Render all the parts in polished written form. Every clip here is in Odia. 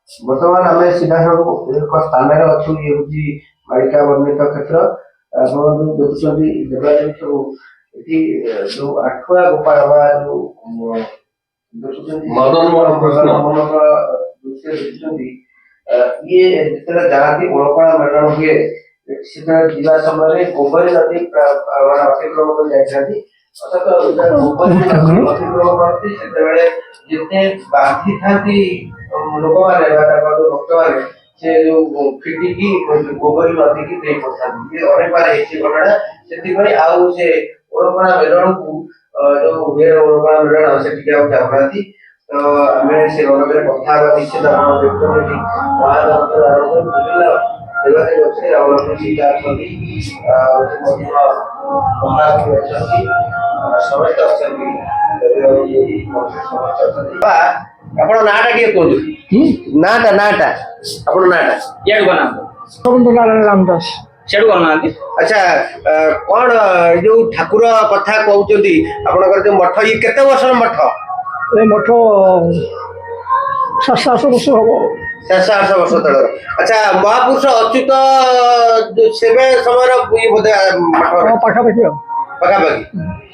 बर्तमान आम सीधा एक स्थान अच्छु ये हूँ बालिका वर्णित क्षेत्र देखुं देवादेवी सब ये जो आठुआ गोपाल बा जो मदन मोहन कृष्ण दृश्य देखुं ये जिते जाती ओळपाड़ा मेलन हुए से जा समय गोबरी नदी अतिक्रम कर जाती अर्थात गोबरी नदी अतिक्रम करती से जिते बांधी था लोक मैंने भक्त मैंने से जो फिटिकी गोबरी नदी की दे पड़ता ये अनेक बार घटना से आउ से ओळपाड़ा मेलन को जो हुए ओळपाड़ा मेलन से जाऊना तो आम से गणक कथा निश्चित देखते देवादेवी अच्छे रावण सीता समस्त ଆପଣ ନାଟା ଟିକେ କୁହନ୍ତୁ ନାଟା ଆପଣ ନାଟା କେଡୁ ରବୀନ୍ଦ୍ରନାରାୟଣ ରାମ ଦାସ ସେଡୁ କରୁନାହାନ୍ତି। ଆଚ୍ଛା କଣ ଯୋଉ ଠାକୁର କଥା କହୁଛନ୍ତି ଆପଣଙ୍କର ଯୋଉ ମଠ ଇଏ କେତେ ବର୍ଷର ମଠ? ଏ ମଠ 700 ବର୍ଷ ହବ। 700 ବର୍ଷ ତଳର। ଆଚ୍ଛା ମହାପୁରୁଷ ଅଚ୍ୟୁତ ସେବେ ସମୟର ଇଏ ବୋଧେ ମଠ ପାଖାପାଖି ଆଉ ପାଖାପାଖି।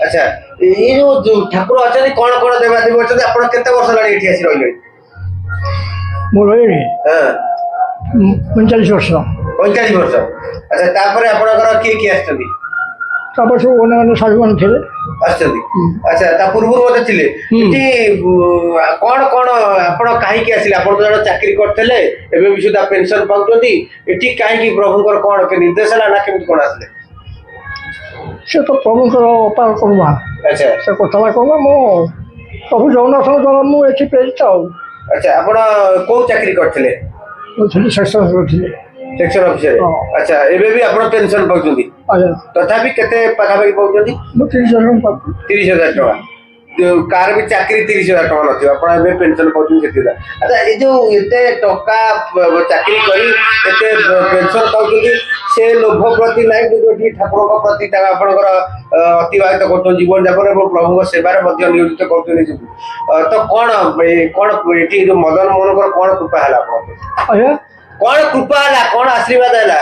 ଆଚ୍ଛା ଏଇ ଯୋଉ ଠାକୁର ଅଛନ୍ତି କଣ କଣ ଦେବାଦେବୀ ଅଛନ୍ତି ଆପଣ କେତେ ବର୍ଷ ହେଲାଣି ଏଠି ଆସି ରହିଲେଣି? ମୁଁ ରହିଲି ହଁ 45 ବର୍ଷ। 45 ବର୍ଷ। ଆଚ୍ଛା ତାପରେ ଆପଣଙ୍କର କିଏ କିଏ ଆସିଛନ୍ତି? ତାପରେ ସବୁ ଅନ୍ୟ ସାଧୁମାନେ ଥିଲେ ଆସିଛନ୍ତି। ଆଚ୍ଛା ତା ପୂର୍ବରୁ ବୋଧେ ଥିଲେ ଏଠି କଣ କଣ ଆପଣ କାହିଁକି ଆସିଲେ? ଆପଣ ତ ଜଣେ ଚାକିରି କରିଥିଲେ ଏବେ ବି ସୁଦ୍ଧା ପେନସନ ପାଉଛନ୍ତି ଏଠି କାହିଁକି ପ୍ରଭୁଙ୍କର କଣ ନିର୍ଦ୍ଦେଶ ହେଲା ନା କେମିତି କଣ ଆସିଲେ? ସେ ତ ପ୍ରଭୁଙ୍କର ଅପାର କରୁଣା। ଆଚ୍ଛା ସେ କଥା କହୁନା ମୁଁ ପ୍ରଭୁ ଜଗନ୍ନାଥଙ୍କ ଦ୍ୱାରା ମୁଁ ଏଠି ପ୍ରେରିତ ଆଉ। ଆଚ୍ଛା ଆପଣ କୋଉ ଚାକିରି କରିଥିଲେ? ମୁଁ ଥିଲି ସେକ୍ସନ ଥିଲେ ସେକ୍ସନ ଅଫିସର। ଆଚ୍ଛା ଏବେ ବି ଆପଣ ପେନସନ ପାଉଛନ୍ତି ଆଜ୍ଞା। ତଥାପି କେତେ ପାଖାପାଖି ପାଉଛନ୍ତି? ମୁଁ 30,000 ପାଉଛି। 30,000 ଟଙ୍କା। कार भी चाकरी 30,000 टका नथियो आपण एबे पेंशन पाउछु केतिदा। अच्छा ए जो एते टका चाकरी करी एते पेंशन पाउछु से लोभ प्रति नाही जोठी ठाकुर को प्रति ता आपनकर अतिवाहित करतो जीवन यापन एवं प्रभु को सेवा रे मध्य नियोजित करतो नि तो कोन एठी जो मदन मोहन को कोन कृपा हला आपण? अरे कोन कृपा हला कोन आशीर्वाद हला?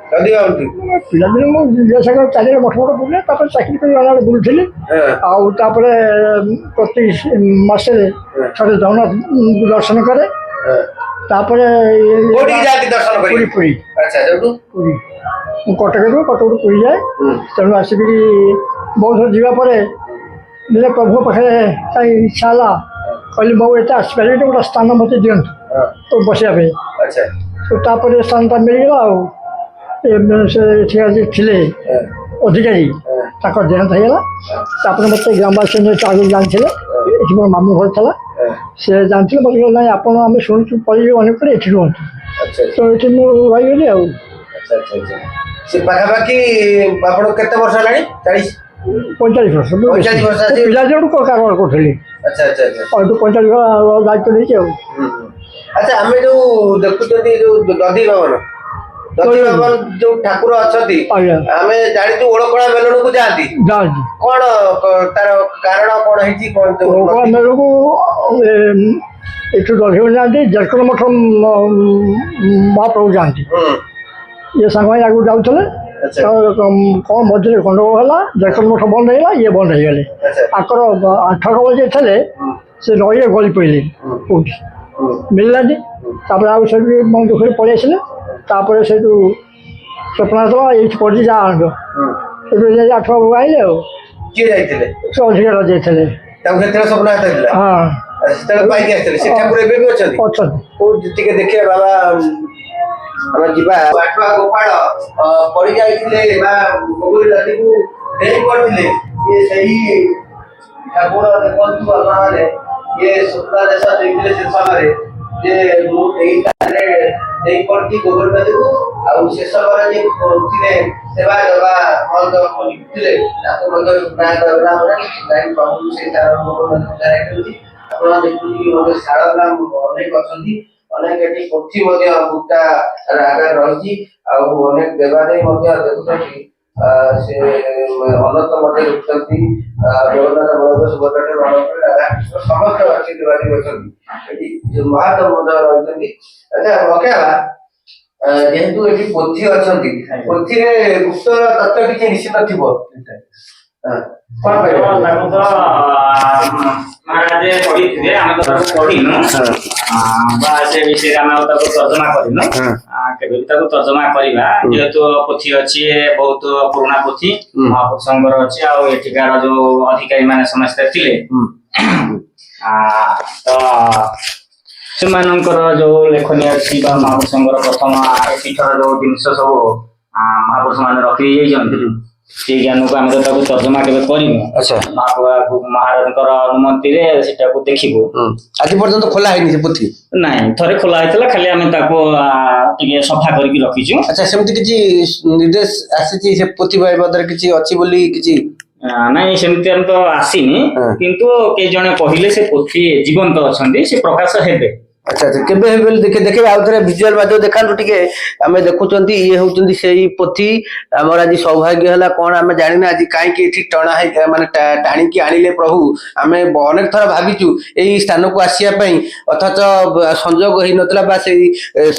कदी आउती पिलादिन मु जेसका चालीरे मठ मठ बुले तापर चाकरी कर वाला बुलथिली आउ तापर प्रति मासे थरे जगन्नाथ दर्शन करे तापर कोडी जाति दर्शन करी पुरी अच्छा जटू पुरी मु कटक पुरी जाए तेणु आसिक बहुत जीवा परे दिले प्रभु पाखे इच्छा है कहली बहु एत आसपारे गोटे स्थान मत दिंतु तो बसिया अच्छा तो तापर स्थान मिलगला आ से थे अधिकारी देहांत होगा मत ग्रामवासी आगे जानते ये मोर मामू घर था से जानते मतलब ना आप शुणु पढ़ी अनेक ये रुहतु तो ये मुझे आ पाखापाखि आप केते वर्ष हेलानी 45 वर्ष पिला जो कारोबार करी 45 दायित्व नहीं। अच्छा आम जो देखुं जो दधी भवन जो ठाकुर अच्छा आम जानी ओळकणा मेलन को जाती कौन तार कारण कौन है मेलन को दधी जाती जरकन मठ महाप्रभु जाती ये सांग आगे जाऊे कौन मझे गंडगोल है जरकन मठ बंद है ये बंद हो गले आकर 8 बजे थे से रही गली पड़े कौटी मिललानी आगे मन दुख पलि आसले तापर से स्वप्नाथ ये पड़ी जा 8 बाबू आइले किए जाइए से अधिकार जाइए स्वप्नाथ ठाकुर अच्छा देखिए बाबा आम जीवा आठुआ गोपाल पड़ी जाइए गोगरी नदी को डेई पड़ते ये सही ठाकुर देखु आप ये स्वप्नादेश देखते से समय गोबर नदी को आउ शेष थे सेवा देवा बंद थे प्रभु से देखुं शाल ग्राम अनेक अच्छा अनेक पोथी बुटा आगे रही अनेक देवादेवी देखुं से अनंत मध्य देखुं ଜଗନ୍ନାଥ ବଳଭଦ୍ର ସୁଭଦ୍ରା ଠାରୁ ଆରମ୍ଭ କରି ରାଧାକୃଷ୍ଣ ସମସ୍ତ ଅଛି ଦେବାଦେବୀ ଅଛନ୍ତି ଏଠି ମହାଦେବ ମଧ୍ୟ ରହିଛନ୍ତି। ଆଚ୍ଛା ପକେଇବା ଯେହେତୁ ଏଠି ପୋଥି ଅଛନ୍ତି ପୋଥିରେ ଗୁପ୍ତ ତତ୍ତ୍ୱ କିଛି ନିଶ୍ଚିତ ଥିବ କଣ କହିବ? ତାକୁ ତ ମହାରାଜ ପଢିଥିବେ ଆମେ ତ ତାକୁ ପଢିନୁ ବା ସେ ବିଷୟରେ ଆମେ ଆଉ ତାକୁ ତର୍ଜମା କରିନୁ କେବେ ବି ତାକୁ ତର୍ଜମା କରିବା ଯେହେତୁ ପୋଥି ଅଛି ବହୁତ ପୁରୁଣା ପୋଥି ମହାପୁରୁଷଙ୍କର ଅଛି ଆଉ ଏଠିକାର ଯୋଉ ଅଧିକାରୀ ମାନେ ସମସ୍ତେ ଥିଲେ ତ ସେମାନଙ୍କର ଯୋଉ ଲେଖନୀ ଅଛି ବା ମହାପୁରୁଷଙ୍କର ପ୍ରଥମ ପୀଠର ଯୋଉ ଜିନିଷ ସବୁ ମହାପୁରୁଷ ମାନେ ରଖିଯାଇଛନ୍ତି ସେଇ ଜ୍ଞାନକୁ ଆମେ ତ ତାକୁ ତର୍ଜମା କେବେ କରିନୁ। ଆଚ୍ଛା ମହାରାଜଙ୍କର ଅନୁମତିରେ ସେଟାକୁ ଦେଖିବୁ। ଆଜି ପର୍ଯ୍ୟନ୍ତ ଖୋଲା ହେଇନି ସେ ପୋଥି? ନାଇଁ ଥରେ ଖୋଲା ହେଇଥିଲା ଖାଲି ଆମେ ତାକୁ ଟିକେ ସଫା କରିକି ରଖିଛୁ। ଆଚ୍ଛା ସେମିତି କିଛି ନିର୍ଦ୍ଦେଶ ଆସିଛି ସେ ପୋଥି ବାବଦରେ କିଛି ଅଛି ବୋଲି କିଛି? ନାଇଁ ସେମିତି ଆମେ ତ ଆସିନି କିନ୍ତୁ କେହି ଜଣେ କହିଲେ ସେ ପୋଥି ଜୀବନ୍ତ ଅଛନ୍ତି ସେ ପ୍ରକାଶ ହେବେ। ଆଚ୍ଛା ଆଚ୍ଛା କେବେ ହେବେ ବୋଲି ଦେଖିବେ ଆଉ ଥରେ ଭିଜୁଆଲ ମାଧ୍ୟମ ଦେଖାନ୍ତୁ ଟିକେ ଆମେ ଦେଖୁଛନ୍ତି ଇଏ ହଉଛନ୍ତି ସେଇ ପୋଥି ଆମର ଆଜି ସୌଭାଗ୍ୟ ହେଲା କଣ ଆମେ ଜାଣିନା ଆଜି କାହିଁକି ଏଠି ଟଣା ହେଇ ମାନେ ଟାଣିକି ଆଣିଲେ ପ୍ରଭୁ ଆମେ ଅନେକ ଥର ଭାବିଛୁ ଏଇ ସ୍ଥାନକୁ ଆସିବା ପାଇଁ ଅଥଚ ସଂଯୋଗ ହେଇନଥିଲା ବା ସେଇ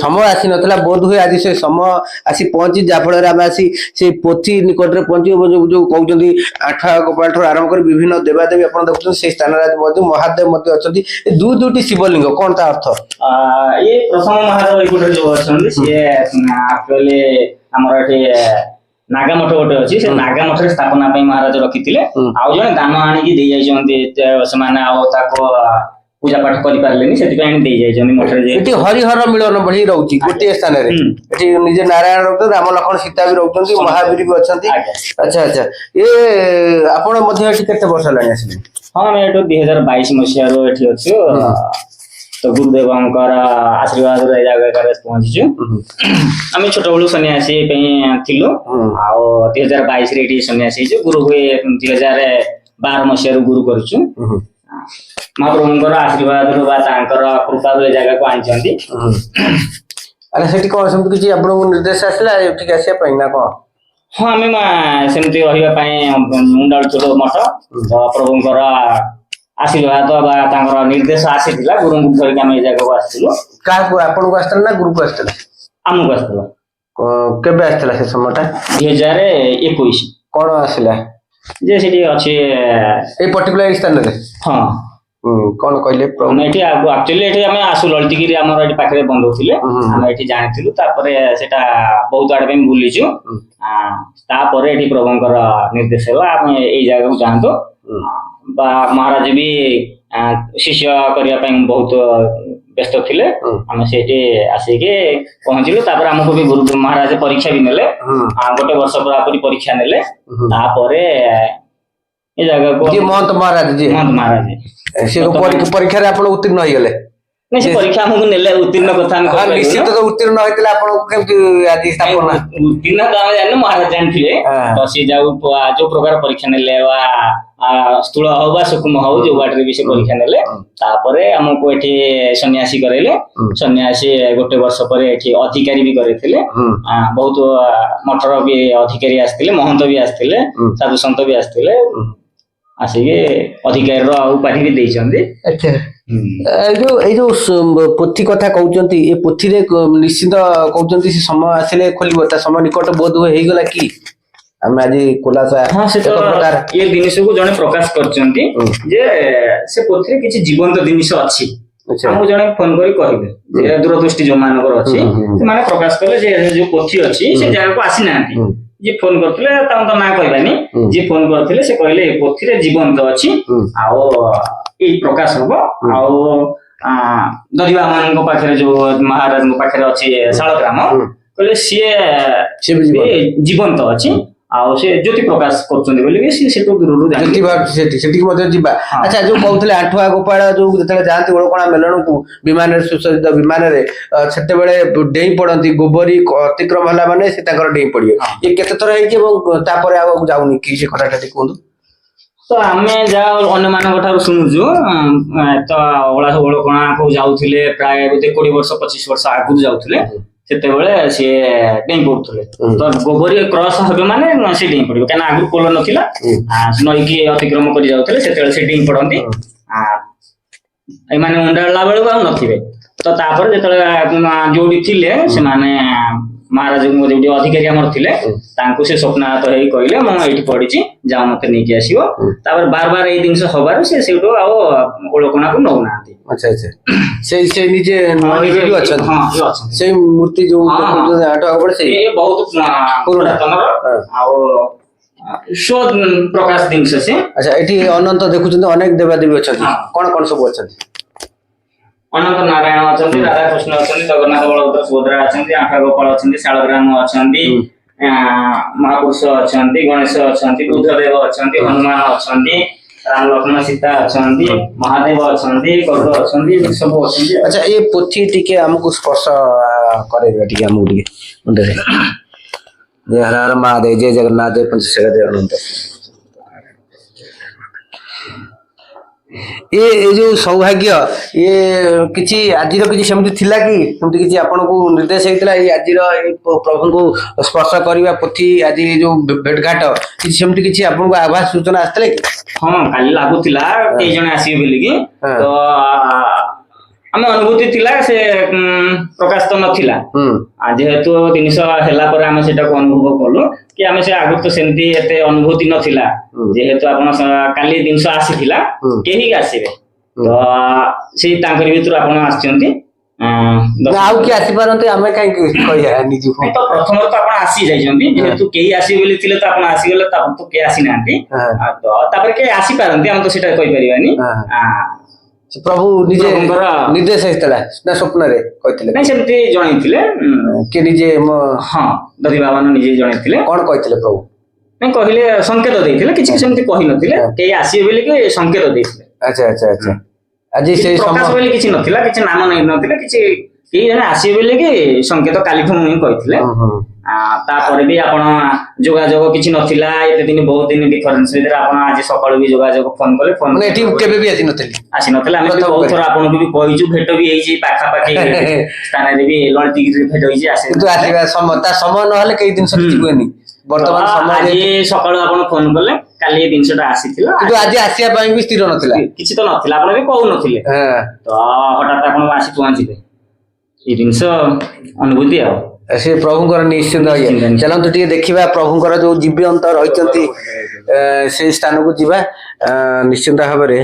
ସମୟ ଆସିନଥିଲା ବୋଧ ହୁଏ ଆଜି ସେ ସମୟ ଆସି ପହଞ୍ଚି ଯାହାଫଳରେ ଆମେ ଆସି ସେଇ ପୋଥି ନିକଟରେ ପହଞ୍ଚିବ ଯୋଉ କହୁଛନ୍ତି ଆଠୁଆ ଗୋପାଳ ଠାରୁ ଆରମ୍ଭ କରି ବିଭିନ୍ନ ଦେବାଦେବୀ ଆପଣ ଦେଖୁଛନ୍ତି ସେଇ ସ୍ଥାନରେ ଆଜି ମଧ୍ୟ ମହାଦେବ ମଧ୍ୟ ଅଛନ୍ତି ଦୁଇଟି ଶିବଲିଙ୍ଗ କଣ ତା ଅର୍ଥ? ଇଏ ପ୍ରଥମ ମହାଦେବ ଏଇପଟେ ଯୋଉ ଅଛନ୍ତି ସିଏ ଆକ୍ଚୁଆଲି ଆମର ଏଠି ନାଗା ମଠ ଗୋଟେ ଅଛି ସେ ନାଗା ମଠରେ ସ୍ଥାପନା ପାଇଁ ମହାରାଜ ରଖିଥିଲେ ଆଉ ଜଣେ ଦାନ ଆଣିକି ଦେଇ ଯାଇଛନ୍ତି ସେମାନେ ଆଉ ତାକୁ ପୂଜା ପାଠ କରିପାରିଲେନି ସେଥିପାଇଁ ଦେଇ ଯାଇଛନ୍ତି ମଠରେ। ଏଠି ହରିହର ମିଳନ ଭଳି ରହୁଛି ଗୋଟିଏ ସ୍ଥାନରେ ଏଠି ନିଜେ ନାରାୟଣ ରହୁଛନ୍ତି ରାମ ଲକ୍ଷ୍ମଣ ସୀତା ବି ରହୁଛନ୍ତି ମହାବୀର ବି ଅଛନ୍ତି। ଆଚ୍ଛା ଆଚ୍ଛା ଆପଣ ମଧ୍ୟ ଏଠି କେତେ ବର୍ଷ ହେଲାଣି ଆସିଲେ? ହଁ ଆମେ ଏଠୁ 2022 ମସିହାରୁ ଏଠି ଅଛୁ ତ ଗୁରୁଦେବଙ୍କର ଆଶୀର୍ବାଦରୁ ଏ ଜାଗାରେ ପହଞ୍ଚିଛୁ। ଆମେ ଛୋଟବେଳୁ ସନ୍ନ୍ୟାସୀ ପାଇଁ ଥିଲୁ ଆଉ 2022 ଏଠି ସନ୍ନ୍ୟାସୀ ହେଇଛୁ ଗୁରୁ ହୁଏ 2012 ମସିହାରୁ ଗୁରୁ କରୁଛୁ। ମହାପ୍ରଭୁଙ୍କର ଆଶୀର୍ବାଦରୁ ବା ତାଙ୍କର କୃପାରୁ ଏ ଜାଗାକୁ ଆଣିଛନ୍ତି। ଆରେ ସେଠି କଣ ସେମିତି କିଛି ଆପଣଙ୍କୁ ନିର୍ଦ୍ଦେଶ ଆସିଲା ଏଠିକି ଆସିବା ପାଇଁ ନା କଣ? ହଁ ଆମେ ସେମିତି ରହିବା ପାଇଁ ମୁଣ୍ଡାଳୁଚୂଳ ମଠ ପ୍ରଭୁଙ୍କର ଆଶୀର୍ବାଦ ବା ତାଙ୍କର ନିର୍ଦ୍ଦେଶ ଆସିଥିଲା ଗୁରୁଙ୍କୁ ଧରିକି ଆମେ ଏ ଜାଗାକୁ ଆସିଥିଲୁ। କାହାକୁ ଆପଣଙ୍କୁ ଆସିଥିଲା ନା ଗୁରୁକୁ ଆସିଥିଲା? ଆମକୁ ଆସିଥିଲା। କେବେ ଆସିଥିଲା ସେ ସମୟଟା? 2021। କଣ ଆସିଲା ଯେ ସେଠି ଅଛି ଏଇ ପର୍ଟିକୁଲାର ସ୍ଥାନରେ? ହଁ କଣ କହିଲେ? ଏଠି ଆକ୍ଚୁଆଲି ଏଠି ଆମେ ଆସୁ ଲଳିତଗିରି ଆମର ଏଠି ପାଖରେ ବନ୍ଧ ଥିଲେ ଆମେ ଏଠି ଜାଣିଥିଲୁ ତାପରେ ସେଟା ବହୁତ ଆଡେ ପାଇଁ ବୁଲିଛୁ ତାପରେ ଏଠି ପ୍ରଭୁଙ୍କର ନିର୍ଦ୍ଦେଶ ହେଲା ଆମେ ଏଇ ଜାଗାକୁ ଯାଆନ୍ତୁ ବା ମହାରାଜ ବି ଶିଷ୍ୟ କରିବା ପାଇଁ ବହୁତ ବ୍ୟସ୍ତ ଥିଲେ ଆମେ ସେଇଠି ଆସିକି ପହଞ୍ଚିଲୁ ତାପରେ ଆମକୁ ବି ଗୁରୁ ମହାରାଜ ପରୀକ୍ଷା ବି ନେଲେ ଗୋଟେ ବର୍ଷ ପୁରାପୁରି ପରୀକ୍ଷା ନେଲେ ତାପରେ ଏ ଜାଗାକୁ ମହନ୍ତ ମହାରାଜ ସେ ପରୀକ୍ଷାରେ ଆପଣ ଉତ୍ତୀର୍ଣ୍ଣ ହେଇଗଲେ? ନାଇଁ ସେ ପରୀକ୍ଷା ଆମକୁ ନେଲେ ଉତ୍ତୀର୍ଣ୍ଣ କଥା ନିଶ୍ଚିତ ତ ଉତ୍ତୀର୍ଣ୍ଣ ହେଇଥିଲେ ଆପଣଙ୍କୁ କେମିତି ଆଜି ସ୍ଥାପନା? ଉତ୍ତୀର୍ଣ୍ଣ ତ ଆମେ ଜାଣିନୁ ମହାରାଜ ଜାଣିଥିଲେ ତ ସେ ଯୋଉ ପ୍ରକାର ପରୀକ୍ଷା ନେଲେ ବା ସ୍ଥୂଳ ହଉ ବା ସୂକ୍ଷ୍ମ ହଉ ଯୋଉ ବାଟରେ ବି ସେ ପରୀକ୍ଷା ନେଲେ ତାପରେ ଆମକୁ ଏଠି ସନ୍ନ୍ୟାସୀ କରେଇଲେ ସନ୍ନ୍ୟାସୀ ଗୋଟେ ବର୍ଷ ପରେ ଏଠି ଅଧିକାରୀ ବି କରେଇଥିଲେ ବହୁତ ମଠର ବି ଅଧିକାରୀ ଆସିଥିଲେ ମହନ୍ତ ବି ଆସିଥିଲେ ସାଧୁ ସନ୍ଥ ବି ଆସିଥିଲେ ଆସିକି ଅଧିକାରୀର ଉପାଧି ବି ଦେଇଛନ୍ତି। ଆଚ୍ଛା ଏଇ ଯୋଉ ପୋଥି କଥା କହୁଛନ୍ତି ଏ ପୋଥିରେ ନିଶ୍ଚିତ କହୁଛନ୍ତି ସେ ସମୟ ଆସିଲେ ଖୋଲିବ ତା ସମୟ ନିକଟ ବୋଧ ହୁଏ ହେଇଗଲା କି ଆମେ ଆଜି ଖୋଲାସା ଏ ଜିନିଷକୁ ଜଣେ ପ୍ରକାଶ କରିଛନ୍ତି ଯେ ସେ ପୋଥିରେ କିଛି ଜୀବନ୍ତ ଜିନିଷ ଅଛି ଆମକୁ ଜଣେ ଫୋନ କରି କହିଲେ ଯେ ଦୂରଦୃଷ୍ଟି ଯୋଉମାନଙ୍କର ଅଛି ସେମାନେ ପ୍ରକାଶ କଲେ ଯେ ଯୋଉ ପୋଥି ଅଛି ସେ ଜାଗାକୁ ଆସିନାହାନ୍ତି ଯିଏ ଫୋନ କରିଥିଲେ ତାଙ୍କ ତ ନାଁ କହିବାନି ଯିଏ ଫୋନ କରିଥିଲେ ସେ କହିଲେ ଏ ପୋଥିରେ ଜୀବନ୍ତ ଅଛି ଆଉ ଏଇ ପ୍ରକାଶ ହବ ଆଉ ଦରିବା ମାନଙ୍କ ପାଖରେ ଯୋଉ ମହାରାଜଙ୍କ ପାଖରେ ଅଛି ଶାଳଗ୍ରାମ କହିଲେ ସିଏ ଜୀବନ୍ତ ଅଛି ଆଉ ସେ ଜ୍ୟୋତି ପ୍ରକାଶ କରୁଛନ୍ତି ବୋଲି ସେଠୁ ଦୂରରୁ ସେଠିକି ମଧ୍ୟ ଯିବା। ଆଚ୍ଛା ଯୋଉ କହୁଥିଲେ ଆଣ୍ଠୁଆ ଗୋପାଳ ଯୋଉ ଯେତେବେଳେ ଯାଆନ୍ତି ଓଳକଣା ମେଲଣକୁ ବିମାନରେ ସୁସଜ୍ଜିତ ବିମାନରେ ସେତେବେଳେ ଡେଇଁ ପଡନ୍ତି ଗୋବରୀ ଅତିକ୍ରମ ହେଲା ମାନେ ସେ ତାଙ୍କର ଡେଇଁ ପଡିବେ ଇଏ କେତେ ଥର ହେଇଛି ଏବଂ ତାପରେ ଆଉ ଯାଉନି କି ସେ କଥାଟା ଟିକେ କୁହନ୍ତୁ? ତ ଆମେ ଯାହା ଅନ୍ୟମାନଙ୍କ ଠାରୁ ଶୁଣୁଛୁ ତ ଓଳକଣାକୁ ଯାଉଥିଲେ ପ୍ରାୟ 20 ବର୍ଷ 25 ବର୍ଷ ଆଗରୁ ଯାଉଥିଲେ ସେତେବେଳେ ସିଏ ଡେଇଁ ପଡୁଥିଲେ ତ ଗୋବରୀ କ୍ରସ ହେବେ ମାନେ ସେ ଡେଇଁ ପଡିବ କାହିଁକିନା ଆଗରୁ ପୋଲ ନଥିଲା ନଈକି ଅତିକ୍ରମ କରି ଯାଉଥିଲେ ସେତେବେଳେ ସେ ଡେଇଁ ପଡନ୍ତି ଏମାନେ ଉଣ୍ଡାଳିଲା ବେଳକୁ ଆଉ ନଥିବେ ତ ତାପରେ ଯେତେବେଳେ ଯୋଉଠି ଥିଲେ ସେମାନେ ମହାରାଜଙ୍କ ଯୋଉଠି ଅଧିକାରୀ ଆମର ଥିଲେ ତାଙ୍କୁ ସେ ସ୍ୱପ୍ନାଗତ ହେଇ କହିଲେ ମୁଁ ଏଇଠି ପଡିଛି ଯାଅ ମତେ ନେଇକି ଆସିବ ତାପରେ ବାର ବାର ଏଇ ଜିନିଷ ହବାରୁ ସେ ସେଇଠୁ ଆଉ ଓଳକଣାକୁ ନଉନାହାନ୍ତି। ଆଚ୍ଛା ଆଚ୍ଛା ସେ ନିଜେ ଅଛନ୍ତି ହଁ ଅଛନ୍ତି ସେଇ ମୂର୍ତ୍ତି ଯୋଉ ସେଇ ବହୁତ ପୁରୁଣା ଆଉ ପ୍ରକାଶ ଜିନିଷ ସେ। ଆଚ୍ଛା ଏଠି ଅନନ୍ତ ଦେଖୁଛନ୍ତି ଅନେକ ଦେବାଦେବୀ ଅଛନ୍ତି କଣ କଣ ସବୁ ଅଛନ୍ତି? ଅନନ୍ତ ନାରାୟଣ ଅଛନ୍ତି ରାଧାକୃଷ୍ଣ ଅଛନ୍ତି ଜଗନ୍ନାଥ ବଳଭଦ୍ର ସୁଭଦ୍ରା ଅଛନ୍ତି ଆଠ ଗୋପାଳ ଅଛନ୍ତି ଶାଳଗ୍ରାମ ଅଛନ୍ତି ମହାପୁରୁଷ ଅଛନ୍ତି ଗଣେଶ ଅଛନ୍ତି ବୁଦ୍ଧଦେବ ଅଛନ୍ତି ହନୁମାନ ଅଛନ୍ତି ରାମ ଲକ୍ଷ୍ମଣ ସୀତା ଅଛନ୍ତି ମହାଦେବ ଅଛନ୍ତି ଗରୁଡ ଅଛନ୍ତି ସବୁ ଅଛନ୍ତି। ଆଚ୍ଛା ଏ ପୋଥି ଟିକେ ଆମକୁ ସ୍ପର୍ଶ କରେଇବେ ଟିକେ ଆମକୁ ଟିକେ ମୁଣ୍ଡରେ ଜୟ ହର ହର ମହାଦେବ ଜୟ ଜଗନ୍ନାଥ ଜୟ ପଞ୍ଚଶେଖର ଜୟ ଅନନ୍ତ ଏ ଯୋଉ ସୌଭାଗ୍ୟ ଇଏ କିଛି ଆଜିର କିଛି ସେମିତି ଥିଲା କି ସେମିତି କିଛି ଆପଣଙ୍କୁ ନିର୍ଦ୍ଦେଶ ହେଇଥିଲା ଏଇ ଆଜିର ଏଇ ପ୍ରଭୁଙ୍କୁ ସ୍ପର୍ଶ କରିବା ପୋଥି ଆଜି ଯୋଉ ଭେଟଘାଟ କିଛି ସେମିତି କିଛି ଆପଣଙ୍କୁ ଆଭାସ ସୂଚନା ଆସିଥିଲା କି? ହଁ କାଲି ଲାଗୁଥିଲା କେଇ ଜଣ ଆସିବେ ବୋଲିକି ତ ଆମେ ଅନୁଭୂତି ଥିଲା ସେ ପ୍ରକାଶ ତ ନଥିଲା ଯେହେତୁ ଜିନିଷ ହେଲା ପରେ ଆମେ ସେଟାକୁ ଅନୁଭବ କଲୁ କି ଆମେ ସେ ଆଗରୁ ତ ସେମିତି ଏତେ ଅନୁଭୂତି ନଥିଲା ଯେହେତୁ ଆପଣ କାଲି ଜିନିଷ ଆସିଥିଲା କେହି ଆସିବେ ତ ସେଇ ତାଙ୍କରି ଭିତରୁ ଆପଣ ଆସିଛନ୍ତି ଆଉ କିଏ ଆସିପାରନ୍ତି ଆମେ କାହିଁକି କହିବା ନିଜକୁ ତ ପ୍ରଥମରୁ ତ ଆପଣ ଆସି ଯାଇଛନ୍ତି ଯେହେତୁ କେହି ଆସିବେ ବୋଲି ଥିଲେ ତ ଆପଣ ଆସିଗଲେ ତାପରେ ତ କେହି ଆସିନାହାନ୍ତି ତ ତାପରେ କେହି ଆସିପାରନ୍ତି ଆମେ ତ ସେଇଟା କହିପାରିବାନି ପ୍ରଭୁ ନିଜେ ନିର୍ଦ୍ଦେଶ ହେଇଥିଲା ନା ସ୍ୱପ୍ନରେ କହିଥିଲେ? ନାଇଁ ସେମିତି ଜଣେଇଥିଲେ କିଏ ନିଜେ ହଁ ଦଧି ବାବାନ ନିଜେ ଜଣେଇଥିଲେ। କଣ କହିଥିଲେ ପ୍ରଭୁ? ନାଇଁ କହିଲେ ସଂକେତ ଦେଇଥିଲେ କିଛି ସେମିତି କହିନଥିଲେ କେହି ଆସିବେ ବୋଲି ସଂକେତ ଦେଇଥିଲେ। ଆଚ୍ଛା ଆଚ୍ଛା ଆଚ୍ଛା ଆଜି ସେଇ ପ୍ରକାଶ ବୋଲି କିଛି ନଥିଲା କିଛି ନାମ ନେଇ ନଥିଲା କିଛି କେହି ଜଣେ ଆସିବେ ବୋଲି କି ସଂକେତ କାଲିଠୁ ହିଁ କହିଥିଲେ ତାପରେ ବି ଆପଣ ଯୋଗାଯୋଗ କିଛି ନଥିଲା ଏତେ ଦିନ ବହୁତ ଦିନ ଡିଫରେନ୍ସ ଭିତରେ ଆପଣ ଆଜି ସକାଳୁ ବି ଯୋଗାଯୋଗ ଫୋନ କଲେ ଫୋନ ଏଠି କେବେ ବି ଆସିନଥିଲେ ଆମେ ବି ବହୁତ ଥର ଆପଣଙ୍କୁ ବି କହିଛୁ ଭେଟ ବି ହେଇଛି ପାଖାପାଖି ସ୍ଥାନରେ ବି ଲଳିତଗିରିରେ ଭେଟ ହେଇଛି କିନ୍ତୁ ଆସିବା ତା ସମୟ ନହେଲେ କେହି ଜିନିଷ କିଛି ହୁଏନି ବର୍ତ୍ତମାନ ସମୟ ଆଜି ସକାଳୁ ଆପଣ ଫୋନ କଲେ କାଲି ଏ ଜିନିଷଟା ଆସିଥିଲା କିନ୍ତୁ ଆଜି ଆସିବା ପାଇଁ ବି ସ୍ଥିର ନଥିଲା କିଛି ତ ନଥିଲା ଆପଣ ବି କହୁନଥିଲେ ତ ହଠାତ୍ ଆପଣ ଆସି ପହଞ୍ଚିଲେ ଏଇ ଜିନିଷ ଅନୁଭୂତି ଆଉ ସେ ପ୍ରଭୁଙ୍କର ନିଶ୍ଚିନ୍ତ ଚାଲନ୍ତୁ ଟିକେ ଦେଖିବା ପ୍ରଭୁଙ୍କର ଯୋଉ ଜୀବନ୍ତ ରହିଛନ୍ତି ସେଇ ସ୍ଥାନକୁ ଯିବା ନିଶ୍ଚିନ୍ତ ଭାବରେ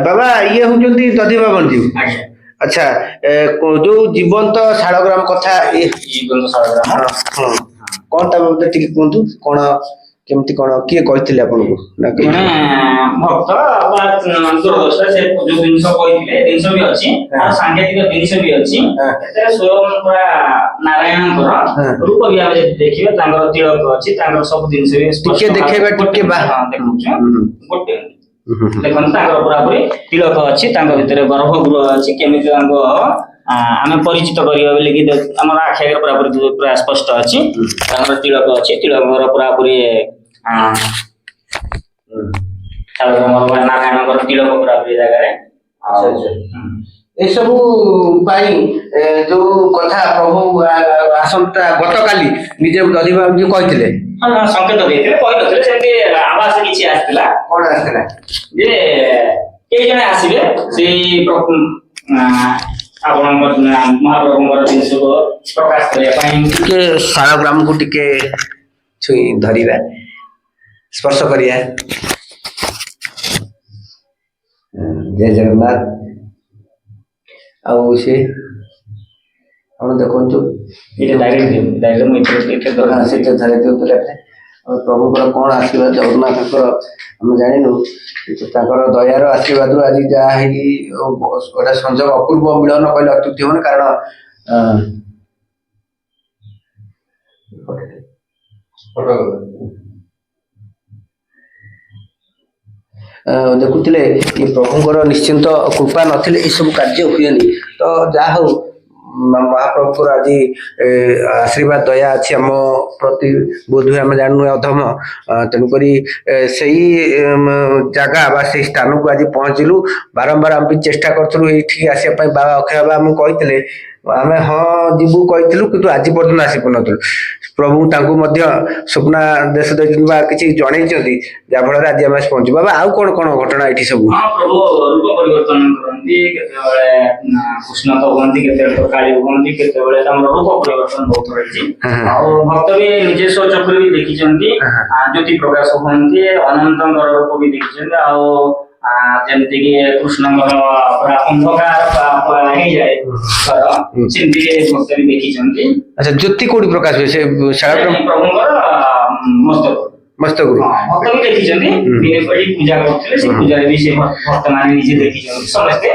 ବାବା ଇଏ ହଉଛନ୍ତି ଦଧି ବାବନ ଜୀ ଆଚ୍ଛା ଯୋଉ ଜୀବନ୍ତ ଶାଳଗ୍ରାମ କଥା କଣ ତା ବାବଦରେ ଟିକେ କୁହନ୍ତୁ କଣ କେମିତି କଣ କିଏ କହିଥିଲେ ଆପଣଙ୍କୁ ଭକ୍ତ ବା ଦୂରଦର୍ଶନ ସେ ଯୋଉ ଜିନିଷ କହିଥିଲେ ଜିନିଷ ବି ଅଛି ସାଂଘାତିକ ଜିନିଷ ବି ଅଛି ଏଥିରେ ସ୍ୱୟଂ ପୁରା ନାରାୟଣଙ୍କର ରୂପ ବି ଆମେ ଯଦି ଦେଖିବା ତାଙ୍କର ତିଳକ ଅଛି ତାଙ୍କର ସବୁ ଜିନିଷ ବି ଟିକେ ଦେଖେଇବା ଟିକେ ଦେଖୁଛୁ ଗୋଟେ ଦେଖନ୍ତୁ ତାଙ୍କର ପୁରାପୁରି ତିଳକ ଅଛି ତାଙ୍କ ଭିତରେ ଗର୍ଭଗୃହ ଅଛି କେମିତି ତାଙ୍କ ଆମେ ପରିଚିତ କରିବା ବୋଲି କି ଆମର ଆଖି ଆଗରେ ପୁରାପୁରି ପୁରା ସ୍ପଷ୍ଟ ଅଛି ତାଙ୍କର ତିଳକ ଅଛି ତିଳକର ପୁରାପୁରି ନାରାୟଣଙ୍କର ତିଳକ ପୁରାପୁରି ଜାଗାରେ ଏସବୁ ପାଇଁ ଯୋଉ କଥା ପ୍ରଭୁ ଆସନ୍ତା ଗତକାଲି ନିଜେ ଦଧିବାବୁ କହିଥିଲେ ସଂକେତ ଦେଇଥିଲେ କହିନଥିଲେ ସେମିତି ଆବାସ କିଛି ଆସିଥିଲା କଣ ଆସିଥିଲା ଯେ କେହି ଜଣେ ଆସିବେ ସେଇ ଆପଣଙ୍କର ମହାପ୍ରଭୁଙ୍କର ଜିନିଷକୁ ପ୍ରକାଶ କରିବା ପାଇଁ ଟିକେ ଶାଳଗ୍ରାମକୁ ଟିକେ ଛୁଇଁ ଧରିବା ସ୍ପର୍ଶ କରିବା ଜୟ ଜଗନ୍ନାଥ ଆଉ ସେ ଆପଣ ଦେଖନ୍ତୁ ପ୍ରଭୁଙ୍କର କଣ ଆଶୀର୍ବାଦ ଜଗନ୍ନାଥଙ୍କର ଆମେ ଜାଣିନୁ ତାଙ୍କର ଦୟାର ଆଶୀର୍ବାଦରୁ ଆଜି ଯାହା ହେଇକି ଗୋଟେ ସଂଯୋଗ ଅପୂର୍ବ ମିଳନ କହିଲେ ଅତ୍ୟୁକ୍ତି ହବନି କାରଣ ଦେଖୁଥିଲେ ଏ ପ୍ରଭୁଙ୍କର ନିଶ୍ଚିନ୍ତ କୃପା ନଥିଲେ ଏସବୁ କାର୍ଯ୍ୟ ହୁଏନି ତ ଯାହା ହଉ ମହାପ୍ରଭୁଙ୍କର ଆଜି ଆଶୀର୍ବାଦ ଦୟା ଅଛି ଆମ ପ୍ରତି, ବୋଧହୁଏ ଆମେ ଜାଣିନୁ ଅଧମ। ତେଣୁକରି ସେଇ ଜାଗା ବା ସେଇ ସ୍ଥାନକୁ ଆଜି ପହଞ୍ଚିଲୁ। ବାରମ୍ବାର ଆମେ ବି ଚେଷ୍ଟା କରୁଥିଲୁ ଏଇଠିକି ଆସିବା ପାଇଁ, ବାବା ଅକ୍ଷୟ ବାବା ଆମକୁ କହିଥିଲେ, ଆମେ ହଁ ଯିବୁ କହିଥିଲୁ, କିନ୍ତୁ ଆଜି ପର୍ଯ୍ୟନ୍ତ ଆସିପାରୁନଥିଲୁ। ପ୍ରଭୁ ତାଙ୍କୁ ମଧ୍ୟ ସ୍ୱପ୍ନା ଦେଶ ଦେଇଛନ୍ତି ବା କିଛି ଜଣେଇଛନ୍ତି, ଯାହାଫଳରେ ଆଜି ଆମେ ପହଞ୍ଚିବୁ। ବାବା ଆଉ କଣ କଣ ଘଟଣା ଏଠି ସବୁ? ହଁ, ପ୍ରଭୁ ରୂପ ପରିବର୍ତ୍ତନ କରନ୍ତି, କେତେବେଳେ କୃଷ୍ଣ ତ ହୁଅନ୍ତି, କେତେବେଳେ ତ କାଳୀ ହୁଅନ୍ତି, କେତେବେଳେ ତାଙ୍କର ରୂପ ପରିବର୍ତ୍ତନ ବହୁତ ରହିଛି। ଆଉ ଭକ୍ତ ବି ନିଜେ ସ୍ୱଚକ୍ଷୁରେ ବି ଦେଖିଛନ୍ତି, ଜ୍ୟୋତି ପ୍ରକାଶ ହୁଅନ୍ତି, ଅନନ୍ତଙ୍କର ରୂପ ବି ଦେଖିଛନ୍ତି। ଆଉ ଯେମିତିକି କୃଷ୍ଣଙ୍କର ପୁରା ଅନ୍ଧକାର ହେଇଯାଏ ଘର, ସେମିତି ଭକ୍ତ ବି ଦେଖିଛନ୍ତି। ଆଚ୍ଛା, ଜ୍ୟୋତି କୋଉଠି ପ୍ରକାଶ ହୁଏ? ସେ ପ୍ରଭୁଙ୍କର ମସ୍ତକରୁ ଭକ୍ତ ବି ଦେଖିଛନ୍ତି, ପୂଜା କରୁଥିଲେ, ସେ ପୂଜାରେ ବି ସେ ଭକ୍ତ ମାନେ ନିଜେ ଦେଖିଛନ୍ତି। ସମସ୍ତେ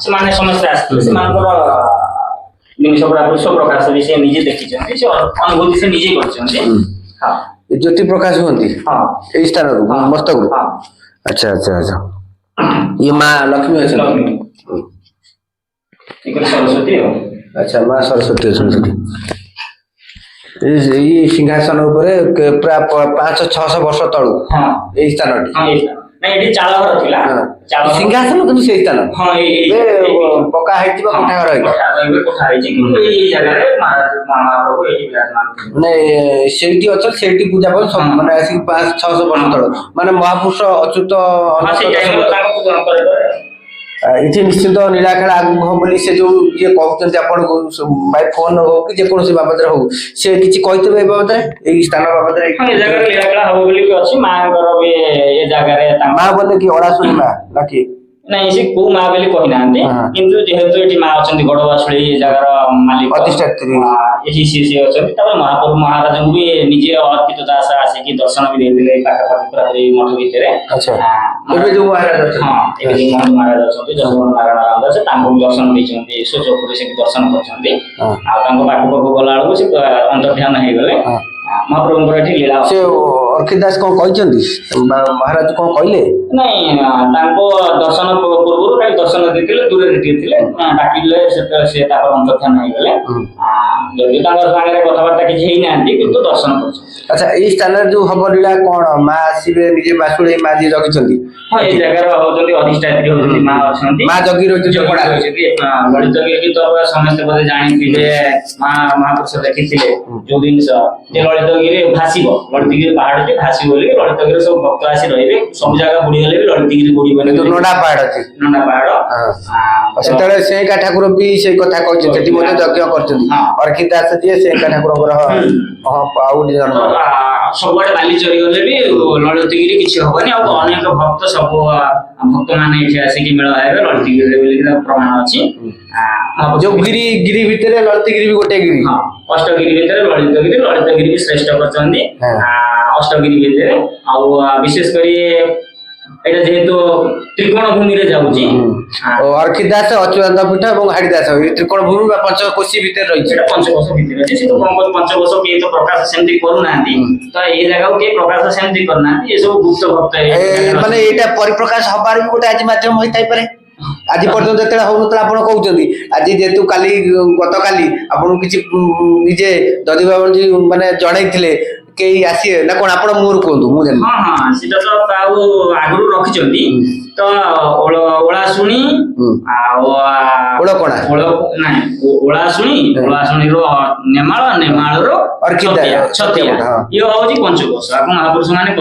ସେମାନେ ସମସ୍ତେ ଆସିଥିଲେ, ସେମାନଙ୍କର ଜିନିଷ ପ୍ରକାଶ ବି ସେ ନିଜେ ଦେଖିଛନ୍ତି, ସେ ଅନୁଭୂତି ସେ ନିଜେ କରିଛନ୍ତି। ଜ୍ୟୋତି ପ୍ରକାଶ ହୁଅନ୍ତି ଏଇ ସ୍ଥାନରୁ, ମସ୍ତକରୁ। ଆଚ୍ଛା ଆଚ୍ଛା ଆଚ୍ଛା, ଇଏ ମା ଲକ୍ଷ୍ମୀ ଅଛନ୍ତି, ସରସ୍ୱତୀ। ଆଚ୍ଛା, ମା ସରସ୍ୱତୀ ଅଛନ୍ତି ସେଠି। ଏଇ ସିଂହାସନ ଉପରେ ପ୍ରାୟ 500-600 ବର୍ଷ ତଳୁ ଏଇ ସ୍ଥାନଟି। ଏଠି ଚାଳ ଘର ଥିଲା, ସିଂହାସନ କିନ୍ତୁ ସେଇ ସ୍ଥାନ ପକ୍କା ହେଇଛି ବା କୋଠା ଘର ହେଇଛି। ଏଇ ଜାଗାରେ ମହାପ୍ରଭୁ ଏଠି ବିରାଜମାନ, ମାନେ ସେଇଠି ଅଛନ୍ତି, ସେଇଠି ପୂଜା ପାଉଛନ୍ତି ମାନେ ଆସିକି 500-600 ବର୍ଷ ତଳ, ମାନେ ମହାପୁରୁଷ ଅଚ୍ୟୁତ ଏଠି ନିଶ୍ଚିନ୍ତ ନୀଳାଖେଳା ଆଗକୁ ହବ ବୋଲି ସେ ଯୋଉ ଯିଏ କହୁଛନ୍ତି ଆପଣଙ୍କୁ ବାଇ ଫୋନ ହଉ କି ଯେକୌଣସି ବାବଦରେ ହଉ, ସେ କିଛି କହିଥିବେ ଏ ବାବଦରେ, ଏଇ ସ୍ଥାନ ବାବଦରେ? ଏ ଜାଗାରେ ନୀଳାଖେଳା ହବ ବୋଲି ଅଛି। ମାଙ୍କର ବି ଏ ଜାଗାରେ ମା ବୋଲେ କି ଅଳାଶୁଣୀ ମା ନା କି? ନାଇଁ, ସେ କୋଉ ମା ବୋଲି କହିନାହାନ୍ତି, କିନ୍ତୁ ଯେହେତୁ ଏଠି ମା ଅଛନ୍ତି, ଗଡବାସୁଳୀ ଏ ଜାଗାର ମାଲିକ, ଅଧିଷ୍ଠାତ୍ରୀ ଏଠି ସିଏ ଅଛନ୍ତି। ତାପରେ ମହାପ୍ରଭୁ ମହାରାଜଙ୍କୁ ବି ନିଜେ ଅର୍ପିତ ଦାସ ଆସିକି ଦର୍ଶନ ବି ଦେଇଥିଲେ ପାଖାପାଖି ପୁରା ଏଇ ମଠ ଭିତରେ। ଏବେ ଯୋଉ ମହାରାଜ ଏବେ ଯୋଉ ମହାରାଜ ଅଛନ୍ତି ଯଶୋବନ୍ତ ନାରାୟଣ ରାମ ଦାସ, ତାଙ୍କୁ ବି ଦର୍ଶନ ଦେଇଛନ୍ତି, ସ୍ୱଚକ୍ଷୁରେ ସେ ଦର୍ଶନ କରିଛନ୍ତି। ଆଉ ତାଙ୍କ ପାଖକୁ ଗଲା ବେଳକୁ ସେ ଅନ୍ତର୍ଧ୍ୟାନ ହେଇଗଲେ। ମହାପ୍ରଭୁଙ୍କର ଏଠି ଲୀଳା। ସେ ଅର୍କିତ ଦାସ କଣ କହିଛନ୍ତି, ମହାରାଜ କଣ କହିଲେ? ନାଇଁ, ତାଙ୍କ ଦର୍ଶନ ପୂର୍ବରୁ ଖାଲି ଦର୍ଶନ ଦେଇଥିଲେ, ଦୂରରେ ଟିକେ ଥିଲେ, ଡାକିଲେ, ସେତେବେଳେ ସେ ତାଙ୍କର ଅନ୍ତର୍ଧ୍ୟାନ ହେଇଗଲେ। ଯଦି ତାଙ୍କ ସାଙ୍ଗରେ କଥାବାର୍ତ୍ତା କିଛି ହେଇନାହାନ୍ତି, କିନ୍ତୁ ଦର୍ଶନ କରିଛନ୍ତି। ଆଚ୍ଛା, ଏଇ ସ୍ଥାନରେ ଯୋଉ ହବ ଲୀଳା କଣ, ମା ଆସିବେ ନିଜେ ବାସୁଳେଇ ମା ଯିଏ ଜଗିଛନ୍ତି? ହଁ, ଏଇ ଜାଗାର ହଉଛନ୍ତି ଅଧିଷ୍ଠାତ୍ରୀ, ହଉଛନ୍ତି ମା ଅଛନ୍ତି, ମା ଜଗି ରହିଛନ୍ତି। ଲଳିତଗିରି ତ ସମସ୍ତେ ବୋଧେ ଜାଣିଥିବେ, ମହାପୁରୁଷ ଦେଖିଥିଲେ ଯୋଉ ଜିନିଷ ଯେ ଲଳିତଗିରି ଭାସିବ, ଲଳିତଗିରି ପାହାଡଟି ଭାସିବ ବୋଲି ଲଳିତଗିରି ସବୁ ଭକ୍ତ ଆସି ରହିବେ। ସବୁ ଜାଗା ବୁଡିଗଲେ ବି ଲଳିତଗିରି ବୁଡିବନି। ନଣ୍ଡା ପାହାଡ ଅଛି, ନଣ୍ଡା ପାହାଡ। ସେତେବେଳେ ସେଙ୍କା ଠାକୁର ବି ସେଇ କଥା କହିଛନ୍ତି, ସେଠି ମଧ୍ୟ ଯଜ୍ଞ କରିଛନ୍ତି। ଅର୍କିତ ଦାସ ଯିଏ ସେଙ୍କା ଠାକୁରଙ୍କର ଆଉ ଜନ୍ମ। ସବୁଆଡେ ବାଲି ଚରିଗଲେ ବି ଲଳିତଗିରି କିଛି ହବନି। ଆଉ ଅନେକ ଭକ୍ତ, ସବୁ ଭକ୍ତ ମାନେ ଏଠି ଆସିକି ମେଳ ହେବେ ଲଳିତଗିରିରେ ବୋଲି ପ୍ରମାଣ ଅଛି। ଯୋଉ ଗିରି ଭିତରେ ଲଳିତଗିରି ବି ଗୋଟେ ଗିରି, ଅଷ୍ଟଗିରି ଭିତରେ ଲଳିତଗିରି ବି ଶ୍ରେଷ୍ଠ କରିଛନ୍ତି ଅଷ୍ଟଗିରି ଭିତରେ। ଆଉ ବିଶେଷ କରି ଏଇଟା ଯେହେତୁ ତ୍ରିକୋଣ ଭୂମିରେ ଯାଉଛି, ଅର୍କିତ ଦାସ, ଅଚ୍ୟୁତାନନ୍ଦ ପୀଠ ଏବଂ ହାଡିଦାସ ଏଇ ତ୍ରିକୋଣ ଭୂମି ବା ପଞ୍ଚକୋଶୀ ଭିତରେ ରହିଛି। ଏଇଟା ପଞ୍ଚକୋଶ ଭିତରେ ଅଛି। ସେ ତ ପଞ୍ଚକୋଶ କେହି ତ ପ୍ରକାଶ ସେମିତି କରୁନାହାନ୍ତି, ତ ଏଇ ଜାଗାକୁ କେହି ପ୍ରକାଶ ସେମିତି କରୁନାହାନ୍ତି। ଏସବୁ ଗୁପ୍ତ ଭକ୍ତ, ମାନେ ଏଇଟା ପରିପ୍ରକାଶ ହବାର ବି ଗୋଟେ ଆଜି ମାଧ୍ୟମ ହୋଇଥାଇପାରେ। ଆଜି ପର୍ଯ୍ୟନ୍ତ ଯେତେବେଳେ ହଉନଥିଲା ଆପଣ କହୁଛନ୍ତି, ଆଜି ଯେହେତୁ କାଲି ଗତକାଲି ଆପଣଙ୍କୁ କିଛି ନିଜେ ଦଧି ବାବୁ ମାନେ ଜଣେଇଥିଲେ କେହି ଆସିବେ ନା କଣ, ଆପଣ ମୁହଁରୁ କୁହନ୍ତୁ, ମୁଁ ଜାଣିନି। ସେଟା ତ ଆଉ ଆଗରୁ ରଖିଛନ୍ତି। ତ ଓଳାଶୁଣୀ ଆଉ ଓଳାଶୁଣୀର ନେମାଳର ଛତିଆ, ଇଏ ହଉଛି ପଞ୍ଚକୋଶ। ଆପଣ ମହାପୁରୁଷ ମାନେ